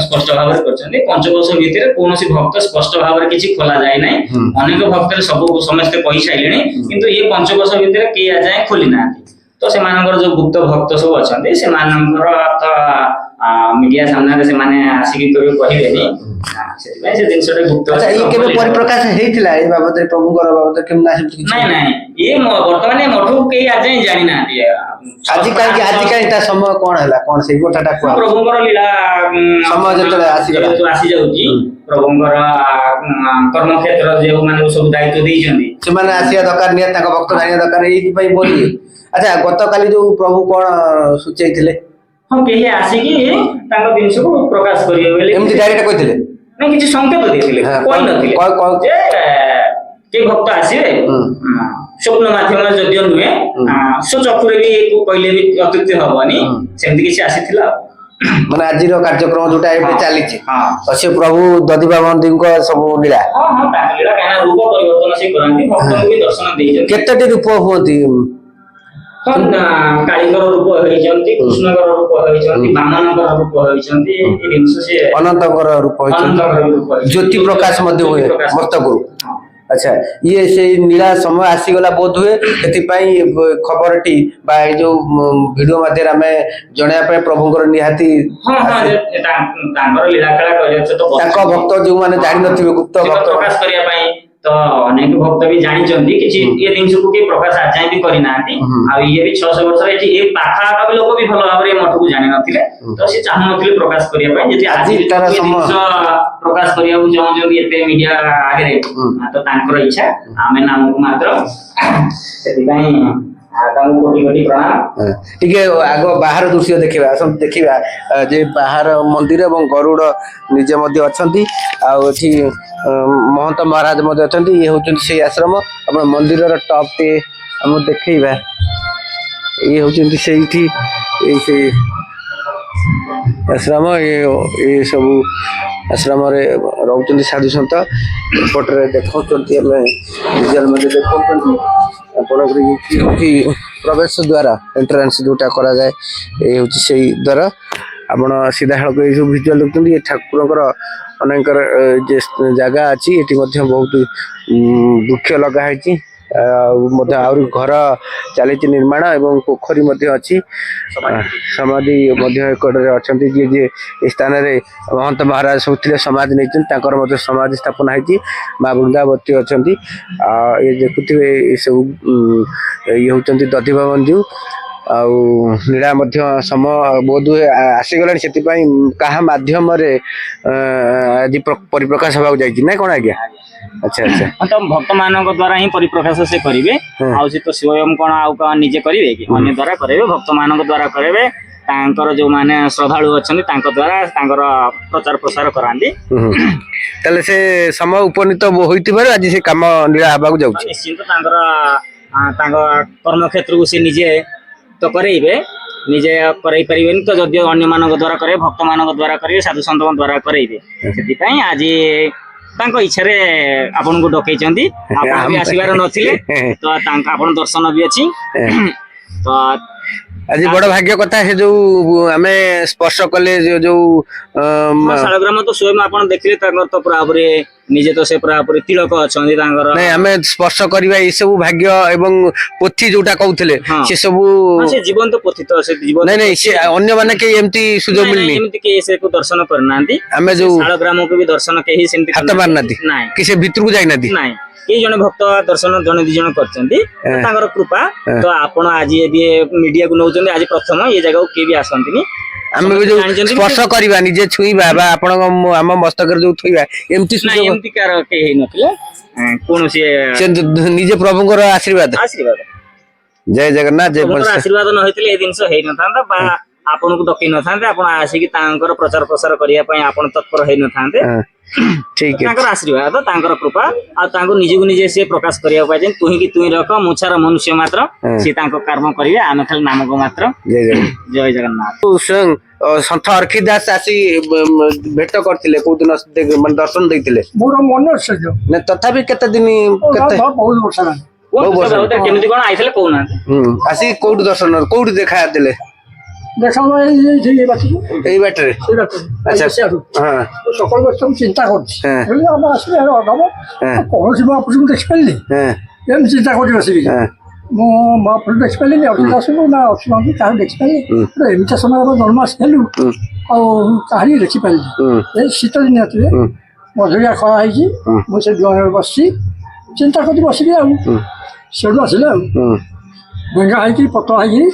ସ୍ପଷ୍ଟ ଭାବରେ କରିଛନ୍ତି, ପଞ୍ଚକୋଶ ଭିତରେ କୌଣସି ଭକ୍ତ ସ୍ପଷ୍ଟ ଭାବରେ କିଛି ଖୋଲା ଯାଇ ନାହିଁ। ଅନେକ ଭକ୍ତରେ ସବୁ ସମସ୍ତେ କହିସାରିଲେଣି, କିନ୍ତୁ ଇଏ ପଞ୍ଚକୋଶ ଭିତରେ କେହି ଆଯାଏ ଖୋଲି ନାହାନ୍ତି। ତ ସେମାନଙ୍କର ଯୋଉ ଗୁପ୍ତ ଭକ୍ତ ସବୁ ଅଛନ୍ତି, ସେମାନଙ୍କର ତ ମିଡିଆ ସାମ୍ନାରେ ସେମାନେ ଆସିକି କେବେ କହିବେନି, ସେଥିପାଇଁ ସେ ଜିନିଷଟା ଗୁପ୍ତ। ଇଏ କେବେ ପରିପ୍ରକାଶ ହେଇଥିଲା ଏ ବାବଦରେ, ପ୍ରଭୁଙ୍କର ବାବଦରେ କେମିତି? ନାଇଁ, ଇଏ ବର୍ତ୍ତମାନ ମଠକୁ କେହି ଆଯାଏ ଜାଣିନାହାନ୍ତି। ଆଜି କାହିଁ ତା ସମୟ କଣ ହେଲା, କଣ ସେଇ କଥାଟା କୁହ? ପ୍ରଭୁଙ୍କର ଲୀଳା ସମୟ ଯେତେବେଳେ ଆସିଯାଉଛି, ପ୍ରଭୁଙ୍କର କର୍ମକ୍ଷେତ୍ର ଯେଉଁମାନଙ୍କୁ ସବୁ ଦାୟିତ୍ୱ ଦେଇଛନ୍ତି, ସେମାନେ ଆସିବା ଦରକାର, ନିହାତି ତାଙ୍କ ଭକ୍ତ ଜାଣିବା ଦରକାର, ଏଇଥିପାଇଁ ବୋଲି। ଆଚ୍ଛା, ଗତକାଲି ଯୋଉ ପ୍ରଭୁ କଣ ସୂଚେଇଥିଲେ? କେହି ଆସିକି ତାଙ୍କ ଜିନିଷକୁ ପ୍ରକାଶ କରିବେ ବୋଲି ଏମିତି ଡାଇରେକ୍ଟ କହିଥିଲେ? ନାଇଁ, କିଛି ସଂକେତ ଦେଇଥିଲେ, କହିନଥିଲେ ଯେ କିଏ ଭକ୍ତ ଆସିବେ, ସ୍ୱପ୍ନ ମାଧ୍ୟମରେ ଯଦିଓ ନୁହେଁ ସ୍ୱଚକ୍ଷୁରେ ବି କହିଲେ ବି ଅତ୍ୟୁକ୍ତି ହବନି ସେମିତି କିଛି ଆସିଥିଲା ଆଉ। ମାନେ ଆଜିର କାର୍ଯ୍ୟକ୍ରମ ଯୋଉଟା ଏବେ ଚାଲିଛି ହଁ ସେ ପ୍ରଭୁ ଦଧିବାବନ୍ଦୀଙ୍କ ସବୁ ଲୀଳା ହଁ ହଁ ତାଙ୍କ ଲୀଳା କାହିଁକିନା ରୂପ ପରିବର୍ତ୍ତନ ସେ କରନ୍ତି ଭକ୍ତଙ୍କୁ ବି ଦର୍ଶନ ଦେଇଛନ୍ତି। କେତୋଟି ରୂପ ହୁଅନ୍ତି? ହଁ କାଳିଙ୍କର ରୂପ ହେଇଛନ୍ତି, କୃଷ୍ଣଙ୍କର ରୂପ ହେଇଛନ୍ତି, ବାମନଙ୍କର ରୂପ ହେଇଛନ୍ତି, ଏ ଜିନିଷ ସେ ଅନନ୍ତଙ୍କର ରୂପ ହେଇଛନ୍ତି, ଅନନ୍ତଙ୍କର ରୂପ ହେଇଛନ୍ତି। ଜ୍ୟୋତି ପ୍ରକାଶ ମଧ୍ୟ ହୁଏ ଜ୍ୟୋତି ପ୍ରକାଶ। ମସ୍ତକରୁ। ହଁ। ଆଚ୍ଛା ଇଏ ସେଇ ନୀଳା ସମୟ ଆସିଗଲା ବୋଧ ହୁଏ, ସେଥିପାଇଁ ଖବରଟି ବା ଏଇ ଯୋଉ ଭିଡିଓ ମାଧ୍ୟମରେ ଆମେ ଜଣେଇବା ପାଇଁ ପ୍ରଭୁଙ୍କର ନିହାତି ହଁ ହଁ ତାଙ୍କର ଲୀଳାଖେଳା କରିବା ସହିତ ତାଙ୍କ ଭକ୍ତ ଯୋଉମାନେ ଜାଣିନଥିବେ ଗୁପ୍ତ ଭକ୍ତ ପ୍ରକାଶ କରିବା ପାଇଁ ତ ଅନେକ ଭକ୍ତ ବି ଜାଣିଛନ୍ତି କିଛି ଏ ଜିନିଷକୁ କେହି ପ୍ରକାଶ ଆଯାଏଁ ବି କରିନାହାନ୍ତି। ଆଉ ଇଏ ବି 600 ବର୍ଷର ଏଠି ଏ ପାଖ ଆଖ ବି ଲୋକ ବି ଭଲ ଭାବରେ ଏ ମଠକୁ ଜାଣିନଥିଲେ, ତ ସେ ଚାହୁଁନଥିଲେ ପ୍ରକାଶ କରିବା ପାଇଁ। ଯଦି ଆଜି ତାର ଜିନିଷ ପ୍ରକାଶ କରିବାକୁ ଚାହୁଁଛନ୍ତି ଏତେ ମିଡିଆ ଆଗରେ ତ ତାଙ୍କର ଇଚ୍ଛା, ଆମେ ନାମକୁ ମାତ୍ର ସେଥିପାଇଁ ତାଙ୍କୁ କୋଟି କୋଟି ପ୍ରଣାମ। ଟିକେ ଆଗ ବାହାର ଦୃଶ୍ୟ ଦେଖିବା, ଆସନ୍ତୁ ଦେଖିବା ଯେ ବାହାର ମନ୍ଦିର ଏବଂ ଗରୁଡ ନିଜେ ମଧ୍ୟ ଅଛନ୍ତି, ଆଉ ଏଠି ମହନ୍ତ ମହାରାଜ ମଧ୍ୟ ଅଛନ୍ତି। ଇଏ ହଉଛନ୍ତି ସେଇ ଆଶ୍ରମ, ଆପଣ ମନ୍ଦିରର ଟପ୍ ଟି ଆମକୁ ଦେଖେଇବା। ଇଏ ହଉଛନ୍ତି ସେଇଠି ଏଇ ସେଇ ଆଶ୍ରମ, ଏ ସବୁ ଆଶ୍ରମରେ ରହୁଛନ୍ତି ସାଧୁ ସନ୍ଥ। ଏପଟରେ ଦେଖାଉଛନ୍ତି ଆମେ ଭିଜୁଆଲ ମଧ୍ୟ ଦେଖାଉଛନ୍ତି ଆପଣଙ୍କର ହଉଛି ପ୍ରବେଶ ଦ୍ୱାର, ଏଣ୍ଟ୍ରାନ୍ସ ଯୋଉଟା କରାଯାଏ, ଏଇ ହଉଛି ସେଇ ଦ୍ୱାର। ଆପଣ ସିଧାସଳଖ ଏଇ ସବୁ ଭିଜୁଆଲ ଦେଖୁଛନ୍ତି। ଏ ଠାକୁରଙ୍କର ଅନେକଙ୍କର ଯେ ଜାଗା ଅଛି, ଏଠି ମଧ୍ୟ ବହୁତ ବୃକ୍ଷ ଲଗା ହେଇଛି, ଆଉ ମଧ୍ୟ ଆହୁରି ଘର ଚାଲିଛି ନିର୍ମାଣ ଏବଂ ପୋଖରୀ ମଧ୍ୟ ଅଛି। ସମାଧି ମଧ୍ୟ ଏକଡ଼ରେ ଅଛନ୍ତି, ଯିଏ ଯିଏ ଏ ସ୍ଥାନରେ ମହନ୍ତ ମହାରାଜ ସବୁ ଥିଲେ ସମାଧି ନେଇଛନ୍ତି, ତାଙ୍କର ମଧ୍ୟ ସମାଧି ସ୍ଥାପନ ହେଇଛି। ମା ବୃନ୍ଦାବତୀ ଅଛନ୍ତି, ଆଉ ଏ ଦେଖୁଥିବେ ଏସବୁ ଇଏ ହଉଛନ୍ତି ଦଧିବାବନ। ଆଉ ନୀଳା ମଧ୍ୟ ବୋଧ ହୁଏ ଆସିଗଲାଣି, ସେଥିପାଇଁ କାହା ମାଧ୍ୟମରେ ଆଜି ପରିପ୍ରକାଶ ହେବାକୁ ଯାଇଛି ନା କଣ ଆଜ୍ଞା? ଆଚ୍ଛା ଆଚ୍ଛା ତ ଭକ୍ତ ମାନଙ୍କ ଦ୍ଵାରା ହିଁ ପରିପ୍ରକାଶ ସେ କରିବେ, ଆଉ ସେ ତ ସ୍ୱୟଂ କଣ ଆଉ କଣ ନିଜେ କରିବେ କି? ଅନ୍ୟ ଦ୍ଵାରା କରିବେ, ଭକ୍ତ ମାନଙ୍କ ଦ୍ଵାରା କରିବେ। ତାଙ୍କର ଯୋଉମାନେ ଶ୍ରଦ୍ଧାଳୁ ଅଛନ୍ତି ତାଙ୍କ ଦ୍ଵାରା ତାଙ୍କର ପ୍ରଚାର ପ୍ରସାର କରାନ୍ତି। ତାହେଲେ ସେ ସମୟ ଉପନୀତ ହୋଇଥିବାରୁ ଆଜି ସେ କାମ ନୀଳା ହେବାକୁ ଯାଉଛି। ନିଶ୍ଚିନ୍ତ ତାଙ୍କର ତାଙ୍କ କର୍ମକ୍ଷେତ୍ରକୁ ସେ ନିଜେ ତ କରେଇବେ, ନିଜେ କରେଇ ପାରିବେନି ତ ଯଦିଓ ଅନ୍ୟମାନଙ୍କ ଦ୍ଵାରା କରିବେ, ଭକ୍ତ ମାନଙ୍କ ଦ୍ଵାରା କରିବେ, ସାଧୁ ସନ୍ତଙ୍କ ଦ୍ଵାରା କରେଇବେ। ସେଥିପାଇଁ ଆଜି ତାଙ୍କ ଇଚ୍ଛାରେ ଆପଣଙ୍କୁ ଡକେଇଛନ୍ତି। ଆପଣ ବି ଆସିବାର ନଥିଲେ, ତ ତାଙ୍କ ଆପଣ ଦର୍ଶନ ବି ଅଛି। ତ ଆଜି ବଡ ଭାଗ୍ୟ କଥା, ସେ ଯୋଉ ଆମେ ସ୍ପର୍ଶ କଲେ ଯୋଉ ଶାଳଗ୍ରାମ ତ ସ୍ୱୟଂ ଆପଣ ଦେଖିଲେ, ତାଙ୍କର ତ ପୁରାପୁରି ନିଜେ ତ ସେ ପୁରାପୁରି ତିଳକ ଅଛନ୍ତି ତାଙ୍କର। ନାଇଁ ଆମେ ସ୍ପର୍ଶ କରିବା ଏଇ ସବୁ ଭାଗ୍ୟ ଏବଂ ପୋଥି ଯୋଉଟା କହୁଥିଲେ ସେ ସବୁ ସେ ଜୀବନ୍ତ ପୋଥି ତ ସେ ଜୀବନ୍ତ। ନାଇଁ ନାଇଁ ସେ ଅନ୍ୟମାନେ କେହି ଏମିତି ସୁଯୋଗ ମିଳିନି, ଏମିତି କେହି ସେ ଦର୍ଶନ କରିନାହାନ୍ତି। ଆମେ ଯୋଉ ଶାଳଗ୍ରାମକୁ ବି ଦର୍ଶନ କେହି ସେମିତି ହାତ ମାରିନାହାନ୍ତି, ନାଇଁ କି ସେ ଭିତରକୁ ଯାଇନାହାନ୍ତି। ନାଇଁ, କେହି ଜଣେ ଭକ୍ତ ଦର୍ଶନ ଜଣେ ଦି ଜଣ କରିଛନ୍ତି, ତାଙ୍କର କୃପା। ତ ଆପଣ ଆଜି ଯଦି ମିଡିଆକୁ ନଉଛନ୍ତି, ଆଜି ପ୍ରଥମ ଏ ଜାଗାକୁ କେହି ବି ଆସନ୍ତିନି। ଆମେ ବି ଯୋଉ ସ୍ପର୍ଶ କରିବା, ନିଜେ ଛୁଇଁବା ବା ଆପଣଙ୍କ ଆମ ମସ୍ତକରେ ଯୋଉ ଥୋଇବା, ଏମିତି ଏମିତି କାର କେହି ହେଇନଥିଲେ। କୌଣସି ନିଜେ ପ୍ରଭୁଙ୍କର ଆଶୀର୍ବାଦ। ଜୟ ଜଗନ୍ନାଥ। ପ୍ରଭୁଙ୍କର ଆଶୀର୍ବାଦ ନ ହେଇଥିଲେ ଏ ଜିନିଷ ହେଇନଥାନ୍ତା, ବା ଆପଣଙ୍କୁ ଡକେଇ ନଥାନ୍ତେ, ଆପଣ ଆସିକି ତାଙ୍କର ପ୍ରଚାର ପ୍ରସାର କରିବା ପାଇଁ ଆପଣ ତତ୍ପର ହେଇନଥାନ୍ତେ। ଠିକ ତାଙ୍କର ଆଶୀର୍ବାଦ, ତାଙ୍କର କୃପା, ଆଉ ତାଙ୍କୁ ନିଜକୁ ନିଜେ ସେ ପ୍ରକାଶ କରିବାକୁ ପାଇଛନ୍ତି। ତୁହିଁକି ତୁହିଁ ରଖ ମୁଛାର ମନୁଷ୍ୟ ମାତ୍ର, ସେ ତାଙ୍କ କର୍ମ କରିବେ, ଆମେ ଖାଲି ନାମକ ମାତ୍ର। ଜୟ ଜଗନ୍ନାଥ। ସନ୍ଥ ଅର୍ଖି ଦାସ ଆସି ଭେଟ କରିଥିଲେ, କୋଉ ଦିନ ମାନେ ଦର୍ଶନ ଦେଇଥିଲେ? ମୋର ମନେ ଅଛି, ତଥାପି କେତେ ଦିନ ବହୁତ ବର୍ଷ ହେଲାଣି। କେମିତି କଣ ଆଇଥିଲେ କହୁନାହାନ୍ତି? ଆସି କୋଉଠି ଦର୍ଶନ, କୋଉଠି ଦେଖା ଦେଲେ? ଏଇ ବାଟରେ। ଆଚ୍ଛା ସକାଳ ବର୍ଷ ମୁଁ ଚିନ୍ତା କରୁଛି, ଆମେ ଆସିଲେ ଅଧମ କୌଣସି ମହାପୁରୁଷଙ୍କୁ ଦେଖିପାରିଲି, ଏମିତି ଚିନ୍ତା କରୁଛି ବସିକି। ମୁଁ ମହାପୁରୁଷ ଦେଖିପାରିଲିନି, ଅର୍ଜୁନ ଦାସଙ୍କୁ ନା ଅର୍ଜୁନଙ୍କୁ କାହାକୁ ଦେଖିପାରିଲି। ଏମିତି ସମୟରେ ଜନ୍ମ ଆସିଥିଲୁ, ଆଉ କାହାରି ଦେଖିପାରିଲି। ଏ ଶୀତ ଦିନ ଆସିଲେ ମଧୁରିଆ ଖରା ହେଇଛି, ମୁଁ ସେ ଦୁଆରରେ ବସିଛି, ଚିନ୍ତା କରି ବସିଲି। ଆଉ ସେଠୁ ଆସିଲେ, ଆଉ ଡେଙ୍ଗା ହେଇକି ପତଳା ହେଇକି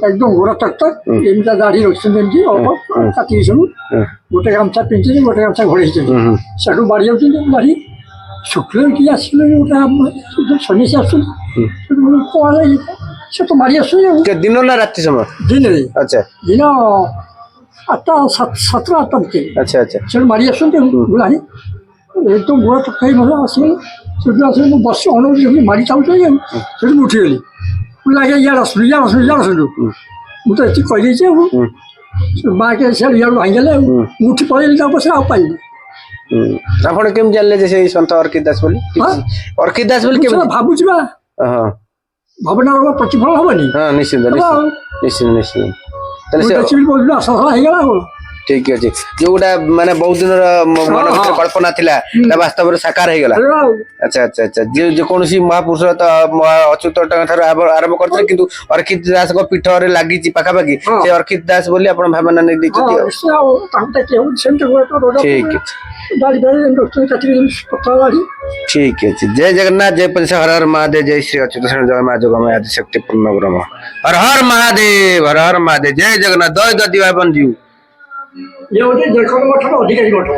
ଏକଦମ ଗୋରା ଟକ୍ ଟକ୍, ଏମିତିଆ ଦାଢି ରଖିଛନ୍ତି, ଏମିତି ଅଳ୍ପ କାଟିକି ସବୁ, ଗୋଟେ ଗାମୁଛା ପିନ୍ଧିଛନ୍ତି, ଗୋଟେ ଗାମୁଛା ଘୋଡେଇଛନ୍ତି। ସେଠୁ ବାড়ি ଯାଉଛନ୍ତି, ଦାଢି ଶୁଖିଲେ କି ଆସିଲେ ଗୋଟେ ସନ୍ନ୍ୟାସୀ ଆସୁଛନ୍ତି, ସେ ତ ମାରି ଆସୁଛନ୍ତି। ଆଉ ଦିନ ନା ରାତି ସମୟ? ଦିନରେ। ଆଚ୍ଛା, ଦିନ 8ଟା 7ଟା 8ଟା ଭିତରେ। ଆଚ୍ଛା ଆଚ୍ଛା, ସେଠୁ ମାରି ଆସୁଛନ୍ତି ବୁଲାଣି। एकदम ଗୋଡ଼ ତଥାପି ଭଲ ଆସିଗଲି ସେଠୁ ଆସିକି ମୁଁ ବସି ଅନଉଛି ଯେମିତି ମାରି ଚାହୁଁଥିଲି ସେଠୁ ମୁଁ ଉଠିଗଲି ମୁଁ ଲାଗେ ଇଆଡ଼େ ଆସୁ ମୁଁ ତ ଏତିକି କହିଦେଇଛି ଆଉ ବାକେ ସିଆଡ଼େ ଇଆଡ଼ୁ ଭାଙ୍ଗିଗଲେ ଆଉ ମୁଁ ଉଠି ପଳେଇଲି ତା ପଛରେ ଆଉ ପାଇଲି ଆପଣ କେମିତି ଜାଣିଲେ ଯେ ସେଇ ସନ୍ଥ ଅର୍କିତ ଦାସ ବୋଲି ଅର୍କିତ ଦାସ ବୋଲି କେମିତି ଭାବୁଛି ବା ହଁ ଭାବନାର ପ୍ରତିଫଳ ହବନି ହଁ ନିଶ୍ଚିନ୍ତ ନିଶ୍ଚିନ୍ତ ନିଶ୍ଚିନ୍ତ ତାହେଲେ ସେ ଦେଖିବି ବହୁତ ଆଶା ହେଇଗଲା ଆଉ ଠିକ ଅଛି ଯୋଉଟା ମାନେ ବହୁତ ଦିନର ମନ ଭିତରେ କଳ୍ପନା ଥିଲା ତା ବାସ୍ତବରେ ସାକାର ହେଇଗଲା ଆଚ୍ଛା ଆଚ୍ଛା ଆଚ୍ଛା ଯେକୌଣସି ମହାପୁରୁଷ ତ ଅଚ୍ୟୁତ ଠାରୁ ଆରମ୍ଭ କରିଥିଲେ କିନ୍ତୁ ଅର୍କିତ ଦାସଙ୍କ ପୀଠରେ ଲାଗିଛି ପାଖାପାଖି ସେ ଅର୍କିତ ଦାସ ବୋଲି ଆପଣ ଭାବନା ନେଇ ଦେଇଛନ୍ତି ଠିକ ଠିକ ଅଛି ଜୟ ଜଗନ୍ନାଥ ଜୟ ପଞ୍ଚ ହର ହର ମହାଦେव ଜୟ ଶ୍ରୀ ଅଚ୍ୟୁତ ଜୟ ମା ଯୋଗମୟ ଆଦି ଶକ୍ତି ପୂର୍ଣ୍ଣ ବ୍ରହ୍ମ ହର ହର ମହାଦେବ ଜୟ ଜଗନ୍ନାଥ ଜୟ ଗଦିବା ବନ୍ଧୁ ଇଏ ଗୋଟେ ଦେଖ ମଠର ଅଧିକାରୀ ମଠ